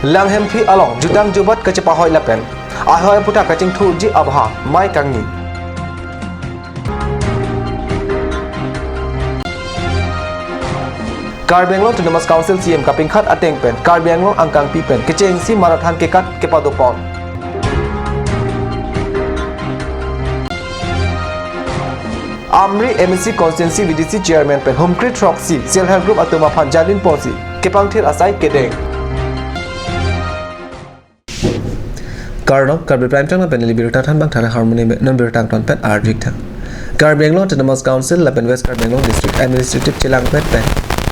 lang hem phi along judang jubat ka chepa hoi la pen a hoi puta ka ching thu ji abha mai kang ni Karbi Anglong Autonomous Council CM kaping khat ateng pen Karbi Anglong angkang pi pen kecheng si marathon ke kat ke padopon Amri MSC Constituency VDC Chairman pen Humkrit Roxy Self Help Group atuma phan Jalin Ponsi kepang thir asai kedeng Karno Karbi Prime Tang pen liberta than bang thara harmony non bertang ton pen ardik thang Karbi Anglong Autonomous Council la pen West Karbi Anglong District Administrative Chilang pen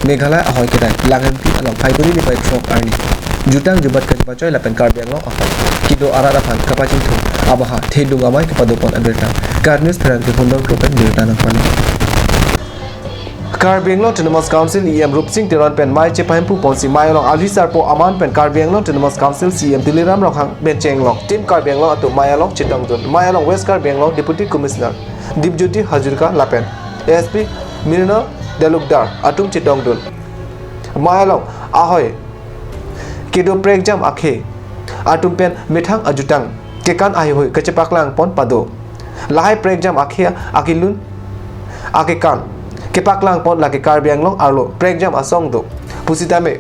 Meghalaya ahoy kedai langan pi along Phaiguri ni pai trok arni jutang jubat ka pachoi la pen Karbi Anglong ahoy kido arara phan kapachin thu abaha thedung amai ka padopon aberta Karnis pherang ke hundong kropen dirta nang pan Karbi Anglong Autonomous Council EM Rup Singh Teron pen mai che pahempu ponsi mai along ali sarpo aman pen Karbi Anglong Autonomous Council CM Diliram Rokhang ben chenglong team Karbi Anglong atu mai along chitong don mai along West Karbi Anglong Deputy Commissioner Dipjyoti Hajurka lapen ASP Mirna Delukdar atum chitong dun Mayalong ahoy kido pregjam akhe atum pen mithang ajutang kekan ahoi kachepaklang pon pado lahai pregjam akhe akilun akekan kepaklang pon lake Karbi Anglong arlo pregjam asong do pusitame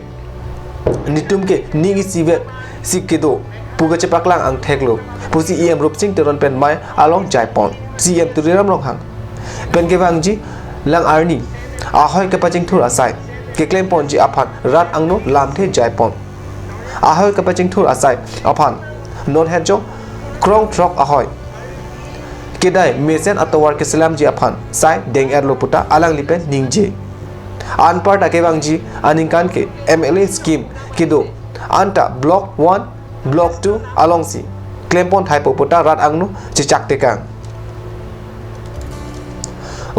nitumke ningi sivet sikkedo pugachepaklang ang theklo pusi EM Rup Singh Teron pen mai along jaipon CM Turiram Longhang pen kebangji lang arni ahoy kapaching thur asai ke claim pon ji aphan rat angno lamthe jaipon ahoy kapaching thur asai aphan non hejo krong trok ahoy kedai mesen atowar ke salam ji aphan sai deng erlo puta alang lipen ningje anpar takewang ji aningkan ke MLA scheme kido anta block 1 block 2 along si claim pon thaipo puta rat angno chichak tekang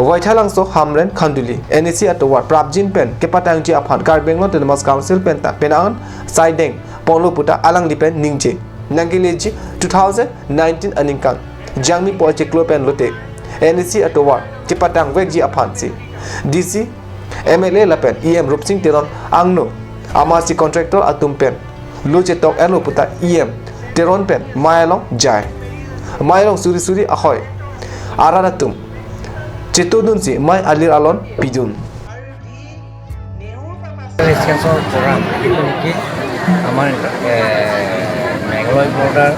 Waithalang so hamren khanduli NEC atowar prabjin pen kepatang ji aphan Karbi Anglong Autonomous Council pen ta penang saideng ponlo puta alang lipen ningje nangileji 2019 aningkan jangmi poche klo pen lote NEC atowar kepatang wekji aphan si DC MLA lapen EM Rup Singh Teron angno amasi contractor atum pen loche tok elo puta EM Teron pen mailong jai mailong suri ahoy araratum Cetodun si mai alir alon pijun. Sensor program itu niki aman Meghalaya border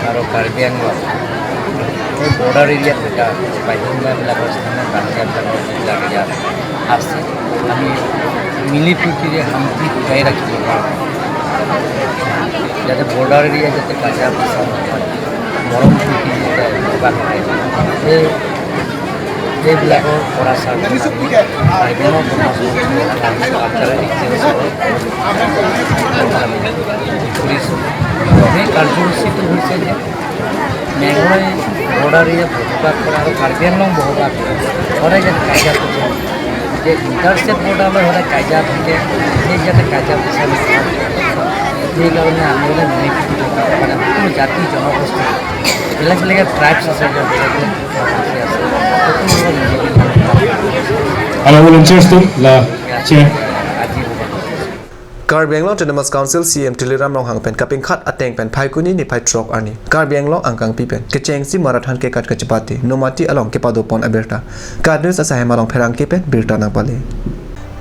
aro Karbi Anglong border area kita Pahingga বিলাকৰ স্থানে বাহিৰ লাগে ইয়াত আছে আমি মিলি পিটিৰে হামটি উঠাই ৰাখিব পাৰোঁ যাতে border area যাতে কাজা পছন্দ নহয় মৰম পিটি যাতে এই এইবিলাকৰ পৰা সেই কাৰ্যসূচীটো হৈছে যে মেঘালয় বৰ্ডাৰ এৰিয়া বসবাস কৰা আৰু কাৰ্বি আংলং বসবাস কৰে সদায় যাতে কাজিয়া পচাৰ যে ইণ্টাৰষ্টেট বৰ্ডাৰলৈ সদায় কাজিয়া থাকে সেই যাতে কাজিয়া পচাৰ নহয় সেইকাৰণে আমি মানে মিলি মানে সকলো জাতি জনগোষ্ঠী বেলেগ বেলেগ ট্ৰাইবছ আছে বেলেগ বেলেগ আছে Our volunteers tu la chair. Karbi Anglong Autonomous Council CM Tiliram Longhang pen kaping khat ateng pen Phaiguni ni phai trok arni Karbi Anglong angkang pi pen kecheng si marathon ke kat kachpati nomati along ke padopon aberta kadnes asahe malong pherang ke pen birta na pale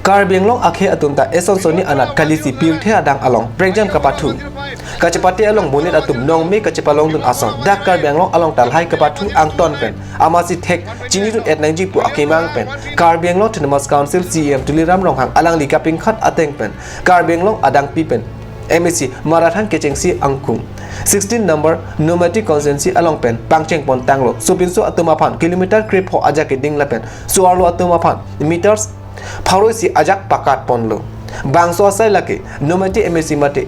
Karbi Anglong akhe atumta eson soni anat kalisi pirthe adang along pregjam kapathu kachpati along bonit atum nongme kachpalong dun asong dak Karbi Anglong along talhai kapathu angton pen amasi thek chini dun etnangji pu akemang pen Karbi Anglong Autonomous Council CM Tuliram Longhang alang li kaping khat ateng pen Karbi Anglong adang pi pen MSC marathon kechengsi angkung 16 number nomadic constituency along pen pangcheng pon tanglo supinso atuma phan kilometer krip ho aja ke ding la pen suarlo atuma phan meters Paurosi ajak pakat ponlo bangso asai lake nomati MSC mate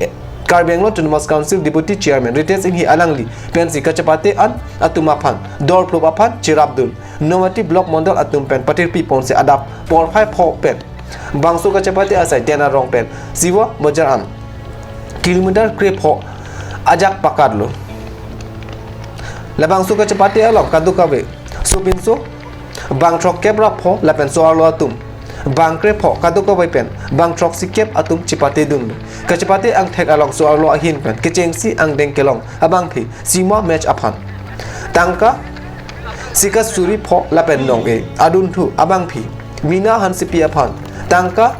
Karbi Anglong Autonomous Council Deputy Chairman Rites Inhi Alangli pensi kachapate an atuma phan dor ploba phan chirabdul nomati block mondal atum pen patir pi ponse adap por phai pho pen bangso kachapate asai tena rong pen siwa bajar an kilometer krep ho ajak pakat lo la bangso kachapate along kadukabe supinso bang trok kebra pho la pen so arlo atum bangkre pho kaduko bai pen bang trok sikep atum chipate dun ka chipate ang thek along so arlo ahin pen ke chengsi ang deng kelong abang phi sima match aphan tangka sika suri pho lapen nong e adun thu abang phi mina han sipi aphan tangka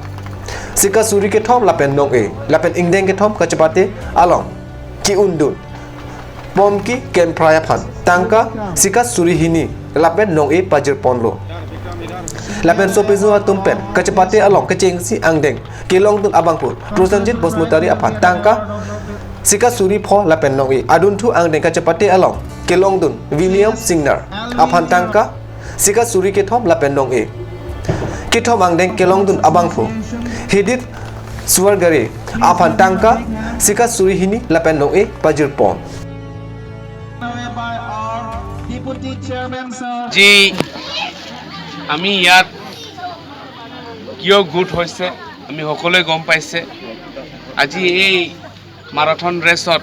sika suri ke thom lapen nong e lapen ingdeng ke thom ka chipate along ki undun pom ki ken praya phan tangka sika suri hini lapen nong e pajir ponlo lapen sopizo atumpen kacepate along kecengsi angdeng kilong tun abang pur prosanjit bosmutari aphan tangka sika suri pho lapen nong e adun thu angdeng kacepate along kilong tun William Signer aphan tangka sika suri ke thom lapen nong e kithom angdeng kilong tun abang pur hidit suargari aphan tangka sika suri hini lapen nong e pajir pon जी আমি ইয়াত কিয় goat হৈছে আমি সকলোৱে গম পাইছে আজি এই মাৰাথন ৰেচত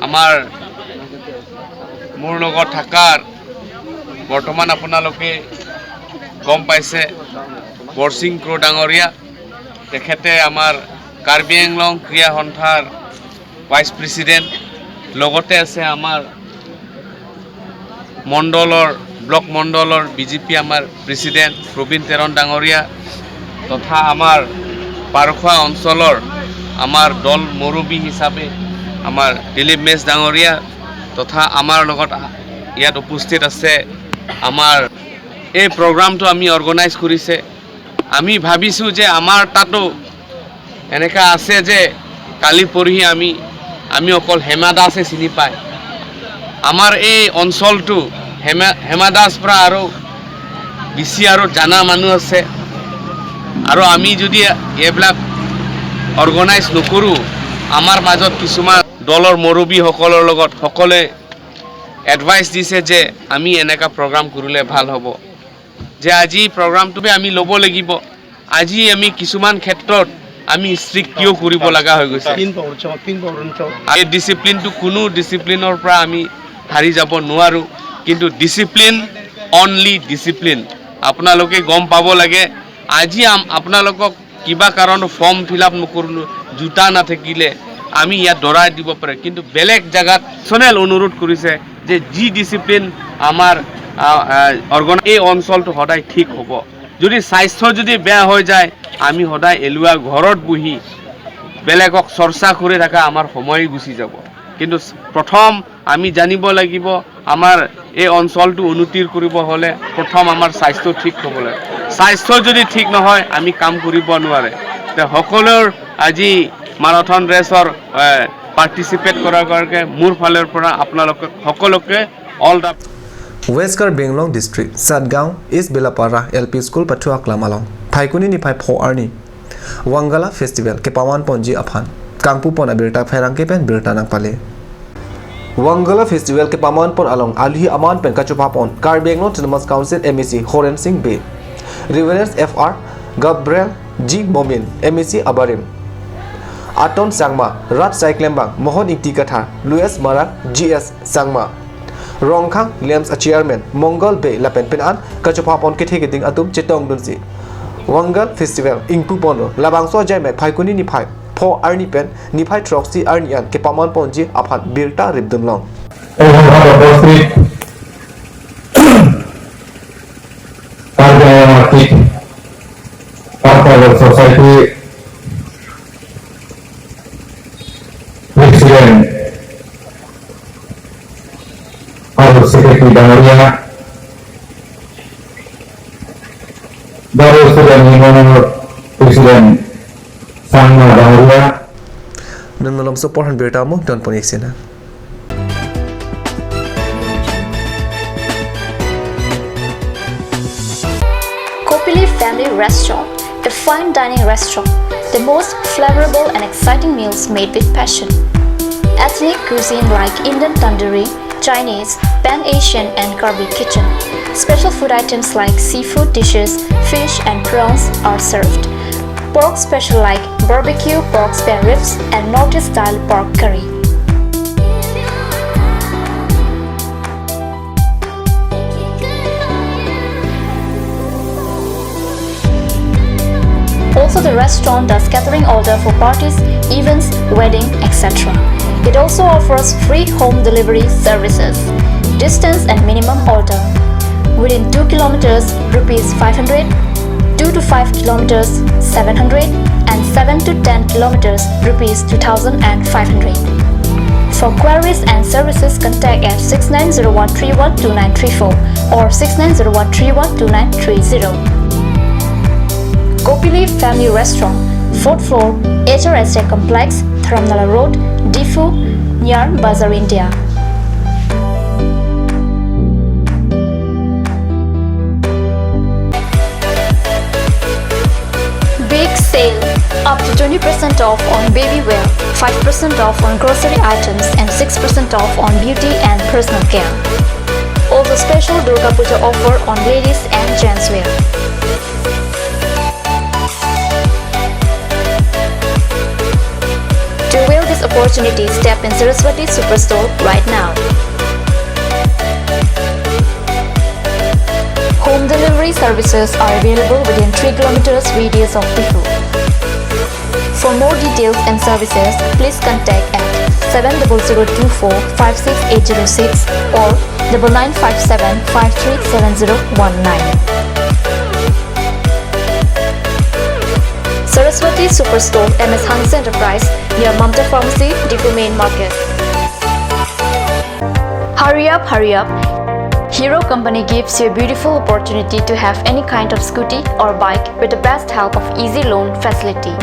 আমাৰ মোৰ লগত থাকাৰ বৰ্তমান আপোনালোকে গম পাইছে বৰসিং ক্ৰ ডাঙৰীয়া তেখেতে আমাৰ কাৰ্বি আংলং ক্ৰিয়া সন্থাৰ ভাইচ প্ৰেছিডেণ্ট লগতে আছে আমাৰ মণ্ডলৰ ব্লক মণ্ডলৰ বিজেপি আমাৰ প্ৰেছিডেণ্ট প্ৰবীণ তেৰণ ডাঙৰীয়া তথা আমাৰ পাৰখোৱা অঞ্চলৰ আমাৰ দল মুৰব্বী হিচাপে আমাৰ দিলীপ মেছ ডাঙৰীয়া তথা আমাৰ লগত ইয়াত উপস্থিত আছে আমাৰ এই প্ৰগ্ৰামটো আমি অৰ্গেনাইজ কৰিছে আমি ভাবিছোঁ যে আমাৰ তাতো এনেকা আছে যে কালি পৰহি আমি অকল হেমা দাসে চিনি পায় আমাৰ এই অঞ্চলটো হেমা দাস পৰা আৰু বেছি আৰু জানা মানুহ আছে আৰু আমি যদি এইবিলাক অৰ্গেনাইজ নকৰোঁ আমাৰ মাজত কিছুমান দলৰ মুৰব্বীসকলৰ লগত সকলোৱে এডভাইচ দিছে যে আমি এনেকা প্ৰগ্ৰাম কৰিলে ভাল হ'ব যে আজি প্ৰগ্ৰামটো আমি ল'ব লাগিব আজি আমি কিছুমান ক্ষেত্ৰত আমি ষ্ট্ৰিক্ট কিয় কৰিব লগা হৈ গৈছে এই ডিচিপ্লিনটো কোনো ডিচিপ্লিনৰ পৰা আমি হাৰি যাব নোৱাৰোঁ কিন্তু ডিচিপ্লিন অনলি ডিচিপ্লিন আপোনালোকে গম পাব লাগে আজি আপোনালোকক কিবা কাৰণ ফৰ্ম ফিল আপ নকৰিলোঁ জোতা নাথাকিলে আমি ইয়াত দৰাই দিব পাৰে কিন্তু বেলেগ জায়গাত নেশ্যনেল অনুৰোধ কৰিছে যে যি ডিচিপ্লিন আমাৰ এই অঞ্চলটো সদায় ঠিক হ'ব যদি স্বাস্থ্য যদি বেয়া হৈ যায় আমি সদায় এলুৱা ঘৰত বহি বেলেগক চৰ্চা কৰি থকা আমাৰ সময় গুচি যাব কিন্তু প্ৰথম আমি জানিব লাগিব আমাৰ এই অঞ্চলটো উন্নতিৰ কৰিব হ'লে প্ৰথম আমাৰ স্বাস্থ্য ঠিক হ'ব লাগে স্বাস্থ্য যদি ঠিক নহয় আমি কাম কৰিব নোৱাৰে তে সকলোৰ আজি মাৰাথন ৰেচৰ পাৰ্টিচিপেট কৰাৰ কাৰণে মোৰ ফালৰ পৰা আপোনালোকে সকলোকে all the West Karbi Anglong District Satgaon East Belapara LP School Pathua Klamalong Phaikuni ni phai pho arni Wangala Festival ke pawan ponji aphan Kangpu pon abirta phairang ke pen birta nang pale Wangala Festival ke paman pon along alhi aman pen kachupa pon Karbi Anglong Autonomous Council MEC Horen Singh Bay Reverend FR Gabriel G Momin MEC Abarim Aton Sangma Rat Saiklembang Mohon Ikti Katha Louis Marak GS Sangma Rongkhang Lems a chairman Mongol Bay Lapen Penan kachupa pon ke theke ding atum chetong dunsi Wangal Festival ingpu pono labang so jai mek phaikuni ni phai pho arni pen ni phai troxy arni an ke paman ponji aphan birta ribdun long Society President Harus Sekretari Dangaria Baru sudah mengenal Presiden Sangma Dangaria dan malam support han birta mo don pon eksena Kopili Family Restaurant, a fine dining restaurant, the most flavorable and exciting meals made with passion. Ethnic cuisine like Indian tandoori, Chinese, Pan-Asian and Karbi kitchen. Special food items like seafood dishes, fish and prawns are served. Pork special like barbecue pork spare ribs and Nordic style pork curry. Also, the restaurant does catering order for parties, events, wedding, etc. It also offers free home delivery services. Distance and minimum order. Within 2 kilometers, rupees 500, 2 to 5 kilometers, 700, and 7 to 10 kilometers, rupees 2,500. For queries and services, contact at 6901312934 or 6901312930. Kopili Family Restaurant, 4th floor, HRSA Complex, Dharamnala Road, Diffu, near Bazar, India. Big sale! Up to 20% off on baby wear, 5% off on grocery items, and 6% off on beauty and personal care. Also special Durga Puja offer on ladies and gents wear. To avail this opportunity, step in Saraswati Superstore right now. Home delivery services are available within 3 kilometers radius of Diffu. For more details and services, please contact at 70024 56806 or 9957 537019. Saraswati Superstore, MS Hans Enterprise, near Mamta Pharmacy, Diffu Main Market. Hurry up, hurry up! Hero Company gives you a beautiful opportunity to have any kind of scooty or bike with the best help of easy loan facility.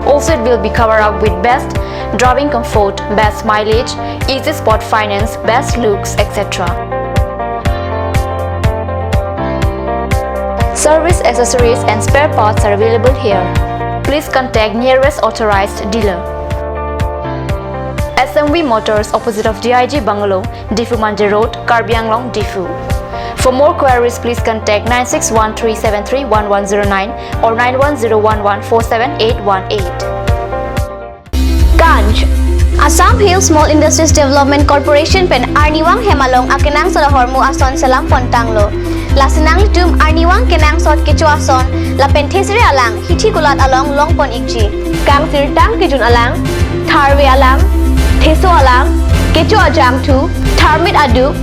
Also, it will be covered up with best driving comfort, best mileage, easy spot finance, best looks, etc. Service, accessories and spare parts are available here. Please contact nearest authorized dealer. SMV Motors, opposite of DIG Bungalow, Diffu Manje Road, Karbi, Diffu. For more queries, please contact 9613731109 or 9101147818. Ganj Assam Hill Small Industries Development Corporation pen Arniwang Hemalong akenang sa hormu ason salam pontanglo. Lasinang litum Arniwang kenang sot kecu ason la penthesire alang hithi gulat along longpon ikji. Kang sirtang kijun alang tharwe alang theso alang kecu ajam tu tharmit aduk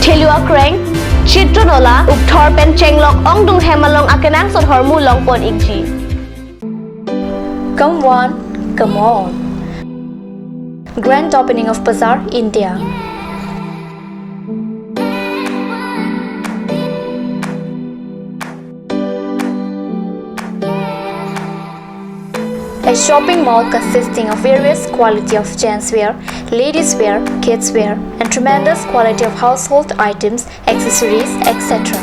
Thelua Kreng, Chitronola, Ukthor Pen Chenglok, Ongdung Hemalong Akenang Sot Hormu Longpon Igji. Come on, come on. Grand opening of Bazaar, India. A shopping mall consisting of various quality of gents wear, ladies wear, kids wear, and tremendous quality of household items, accessories, etc.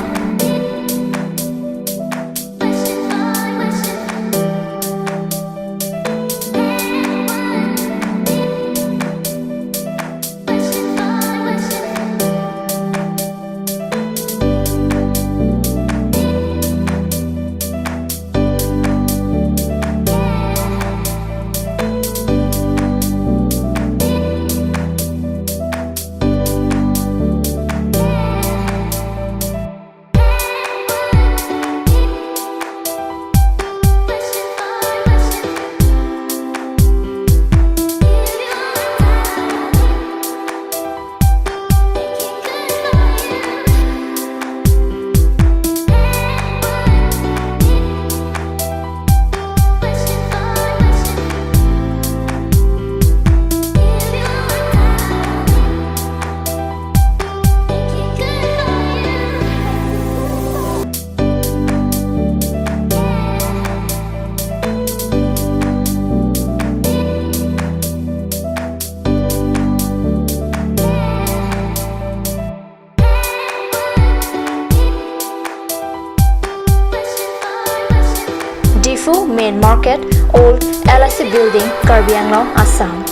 Diffu Main Market, Old LIC Building, Karbi, Assam.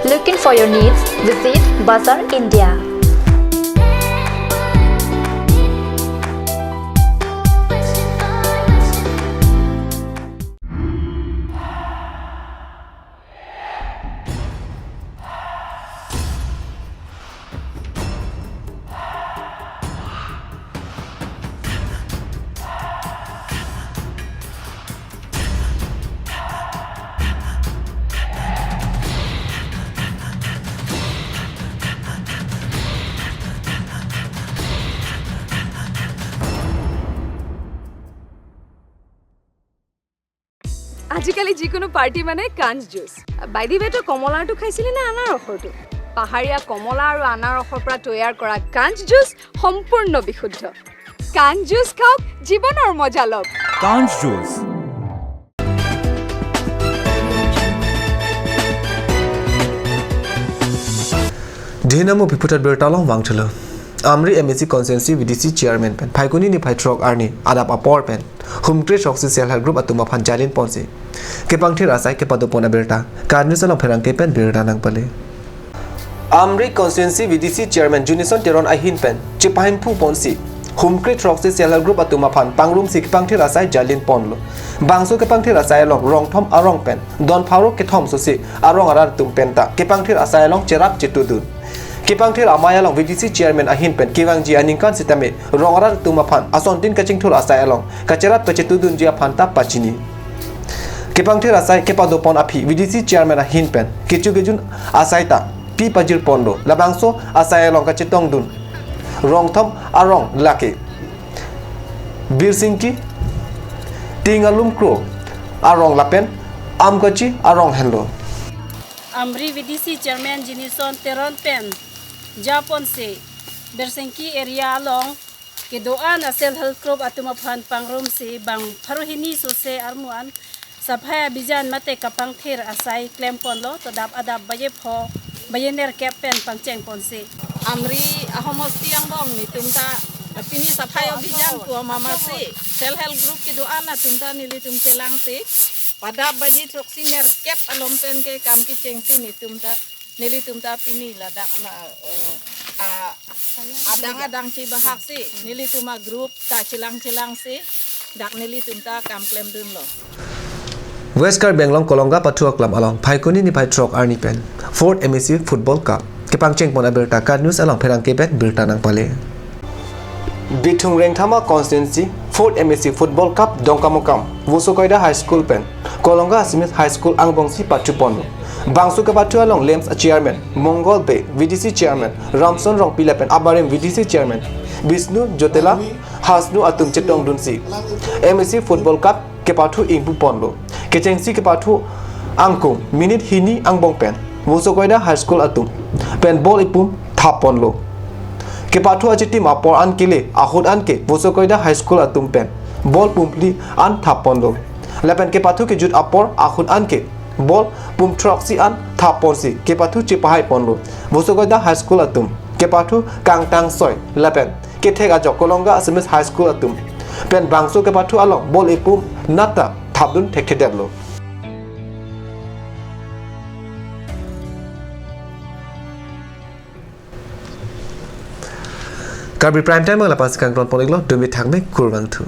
Looking for your needs? Visit Bazaar, India. আজিকালি যিকোনো party মানে কাঞ্চ juice by the ৱেটো কমলাটো খাইছিলি না আনাৰসৰটো পাহাৰীয়া কমলা আৰু আনাৰসৰ পৰা তৈয়াৰ কৰা কাঞ্চ জুচ সম্পূৰ্ণ বিশুদ্ধ কাঞ্চ জুচ খাওক জীৱনৰ মজা লওক কাঞ্চ juice Dinamo Piputat Bertalong Wangchalo. Amri MSc Consensi VDC Chairman Pen. Paikuni ni Paitrok Arni. Adap Apor Pen. Humtre Shoxi Self Help Group Atuma Panjalin Ponsi. Kepangtir Asai Kepadopona Berta. Karnusalam Perang Kepen Berta Nang Pale. Amri Consensi VDC Chairman Junison Teron Ahin Pen. Chipahim Pu Ponsi. Humkrit Roxy Self Help Group Atuma Pan. Pangrum Sik Pangtir Asai Jalin Ponlo. Bangsu Kepangtir Asai Long Rong Tom Arong Pen. Don Paro Ketom Sosi. Arong Arar Tum Penta. Kepangtir Asai Long Cherak Chitudun. Kipangthir amayalong VDC Chairman Ahin Pen Kivangji Aningkan Sitame Rongarar Tumapan Asontin Kachingthur Asayalong Kacherat Pachetudun Jia Panta Pachini Kipangthir Asai Kepadopon Api VDC Chairman Ahin Pen Kichugejun Asaita Pi Pajir Pondo Labangso Asayalong Kachetong Dun Rongthom Arong Lake Birsinki Tingalum Kro Arong Lapen Amkachi Arong Hello Amri VDC Chairman Jinison Teron Pen Japon se Bersenki area along Kedoan Asel Health Group Atumaphan Pangrum se Bang Paruhini Sose Armuan Saphaya Bijan Mate Kapangthir Asai Klem Ponlo Todap Adap Baye Pho Bayener Kepen Pangcheng Ponse Amri Ahomosti Angbong ni Tumta Pini Saphaya Bijan Tua Mama se Self Help Group Kedoan Atumta Nili Tumchelang se Pada baji troksi mer kep alom pen ke kam ki cengsi ni tumta nili tumta pini ladak na adang ci bahak si nili tuma group ta cilang si dak nili tumta kam klem dun lo West Karbi Anglong Kolonga Patua Club along Paikuni ni Paitrok Arni Pen Fort MSc Football Cup Kepangcheng Pona Berta Card News along Perang Kebet Berta Nang Pale Bitung Rengthama Constituency Fort MSc Football Cup Dongkamokam Wusokoida High School Pen Kolonga Smith High School Angbongsi Pachupon Bangsu Kapatu along Lems Chairman Mongol Bay VDC Chairman Ramson Rong Pilapen Abarim VDC Chairman Bisnu Jotela Hasnu Atum Chetong Dunsi MSc Football Cup Kepatu Ingpu Pondo Kechengsi Kepatu Angkung Minute Hini Angbong Pen Wusokoida High School Atum Pen Ball Ipum Thaponlo Kepatu Achiti Mapor Ankile Ahud Anke Wusokoida High School Atum Pen Ball Pumpli An Thaponlo Lepen Kepatu Kijut Apor Ahud Anke Ball Pum Troxi An Thaponsi Kepatu Chipahai Ponlo Wusokoida High School Atum Kepatu Kangtang Soy Lepen Ketega Jokolonga Asmis High School Atum Pen Bangso Kepatu Along Ball Ipum Nata Thabdun Tekkedlo Karbi Prime Time la pas kan klon poliglo dumi thangme kurwang thu